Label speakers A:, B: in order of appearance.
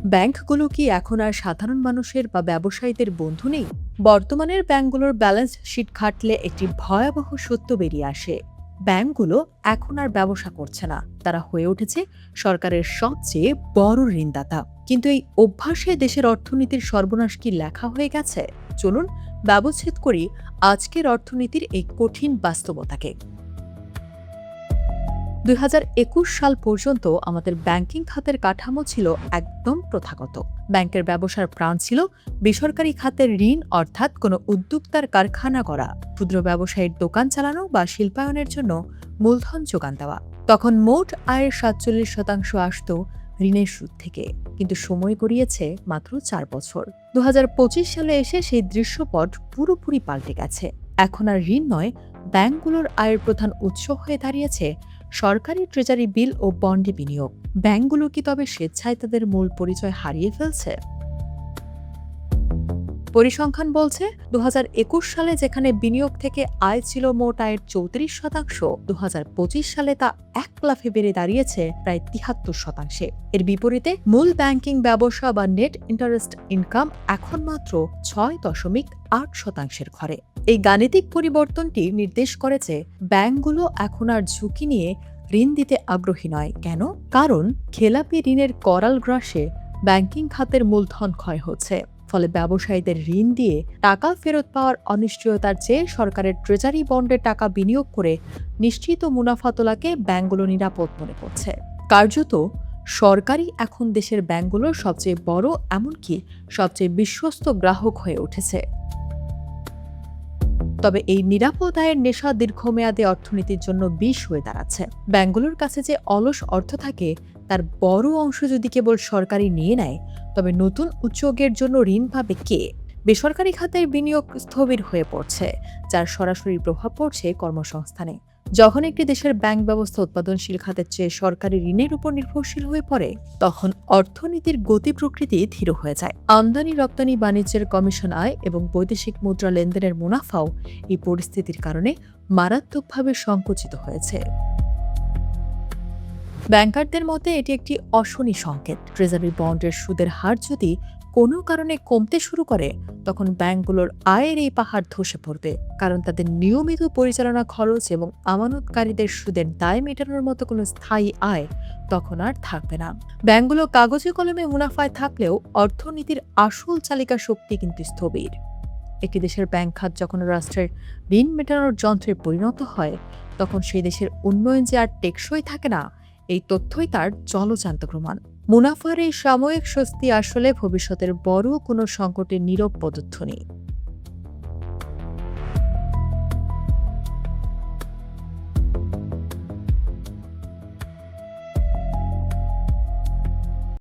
A: ব্যাংকগুলো কি এখন আর সাধারণ মানুষের বা ব্যবসায়ীদের বন্ধু নেই? বর্তমানের ব্যাংকগুলোর ব্যালেন্স শিট ঘাটলে একটি ভয়াবহ সত্য বেরিয়ে আসে। ব্যাংকগুলো এখন আর ব্যবসা করছে না, তারা হয়ে উঠেছে সরকারের সবচেয়ে বড় ঋণদাতা। কিন্তু এই অভ্যাসে দেশের অর্থনীতির সর্বনাশ কি লেখা হয়ে গেছে? চলুন ব্যবচ্ছেদ করি আজকের অর্থনীতির এই কঠিন বাস্তবতাকে। ২০২১ সাল পর্যন্ত আমাদের ব্যাংকিং খাতের কাঠামো ছিল একদম প্রথাগত। ব্যাংকের ব্যবসার প্রাণ ছিল বেসরকারি খাতের ঋণ, অর্থাৎ কোনো উদ্যোক্তার কারখানা করা, ক্ষুদ্র ব্যবসায়ীর দোকান চালানো বা শিল্পায়নের জন্য মূলধন যোগান দেওয়া। তখন মোট আয়ের ৪৭% আসত ঋণের সুদ থেকে। কিন্তু সময় গড়িয়েছে মাত্র ৪ বছর। ২০২৫ সালে এসে সেই দৃশ্যপট পুরোপুরি পাল্টে গেছে। এখন আর ঋণ নয়, ব্যাংকগুলোর আয়ের প্রধান উৎস হয়ে দাঁড়িয়েছে সরকারি ট্রেজারি বিল ও বন্ডে বিনিয়োগ। ব্যাংকগুলো কি তবে স্বেচ্ছায় তাদের মূল পরিচয় হারিয়ে ফেলছে? পরিসংখ্যান বলছে ২০২১ সালে যেখানে বিনিয়োগ থেকে আয় ছিল মোট আয়ের ৩৪%, ২০২৫ সালে তা এক লাফে বেড়ে দাঁড়িয়েছে প্রায় ৭৩%। এর বিপরীতে মূল ব্যাংকিং ব্যবসা বা নেট ইন্টারেস্ট ইনকাম এখন মাত্র ৬.৮% ঘরে। এই গাণিতিক পরিবর্তনটি নির্দেশ করে যে ব্যাংকগুলো এখন আর ঝুঁকি নিয়ে ঋণ দিতে আগ্রহী নয়। কেন? কারণ খেলাপি ঋণের করাল গ্রাসে ব্যাংকিং খাতের মূলধন ক্ষয় হচ্ছে। ফলে ব্যবসায়ীদের ঋণ দিয়ে টাকা ফেরত পাওয়ার অনিশ্চয়তার চেয়ে সরকারের ট্রেজারি বন্ডে টাকা বিনিয়োগ করে নিশ্চিত মুনাফা তোলাকে ব্যাংকগুলো নিরাপদ মনে করছে। কার্যত সরকারই এখন দেশের ব্যাংকগুলোর সবচেয়ে বড়, এমনকি সবচেয়ে বিশ্বস্ত গ্রাহক হয়ে উঠেছে। তবে এই নিরাপদ আয়ের নেশা দীর্ঘমেয়াদে অর্থনীতির জন্য বিষ হয়ে দাঁড়াচ্ছে। ব্যাংকগুলোর কাছে যে অলস অর্থ থাকে তার বড় অংশ যদি কেবল সরকারি নিয়ে নেয়, তবে নতুন উদ্যোগের জন্য ঋণ পাবে কে? বেসরকারি খাতের বিনিয়োগ স্থবির হয়ে পড়ছে, যার সরাসরি প্রভাব পড়ছে কর্মসংস্থানে। যখন একটি দেশের ব্যাংক ব্যবস্থা উৎপাদনশীল খাতের চেয়ে সরকারি ঋণের উপর নির্ভরশীল হয়ে পড়ে, তখন অর্থনীতির গতি প্রকৃতি ধীর হয়ে যায়। আমদানি রপ্তানি বাণিজ্যের কমিশন আয় এবং বৈদেশিক মুদ্রা লেনদেনের মুনাফাও এই পরিস্থিতির কারণে মারাত্মকভাবে সংকুচিত হয়েছে। ব্যাংকারদের মতে এটি একটি অশনি সংকেত। ট্রেজারি বন্ডের সুদের হার যদি কোনো কারণে কমতে শুরু করে, তখন ব্যাংকগুলোর আয়ের এই পাহাড় ধসে পড়বে। কারণ তাদের নিয়মিত পরিচালনা খরচ এবং আমানতকারীদের সুদের দায় মেটানোর মতো কোনো স্থায়ী আয় তখন আর থাকবে না। ব্যাংকগুলো কাগজে কলমে মুনাফায় থাকলেও অর্থনীতির আসল চালিকা শক্তি কিন্তু স্থবির। একটি দেশের ব্যাংক খাত যখন রাষ্ট্রের ঋণ মেটানোর যন্ত্রে পরিণত হয়, তখন সেই দেশের উন্নয়ন যে আর টেকসই থাকে না, এই তথ্যই তার জলজান্ত প্রমাণ। মুনাফার এই সাময়িক স্বস্তি আসলে ভবিষ্যতের বড় কোনো সংকটের নীরব পদধ্বনি।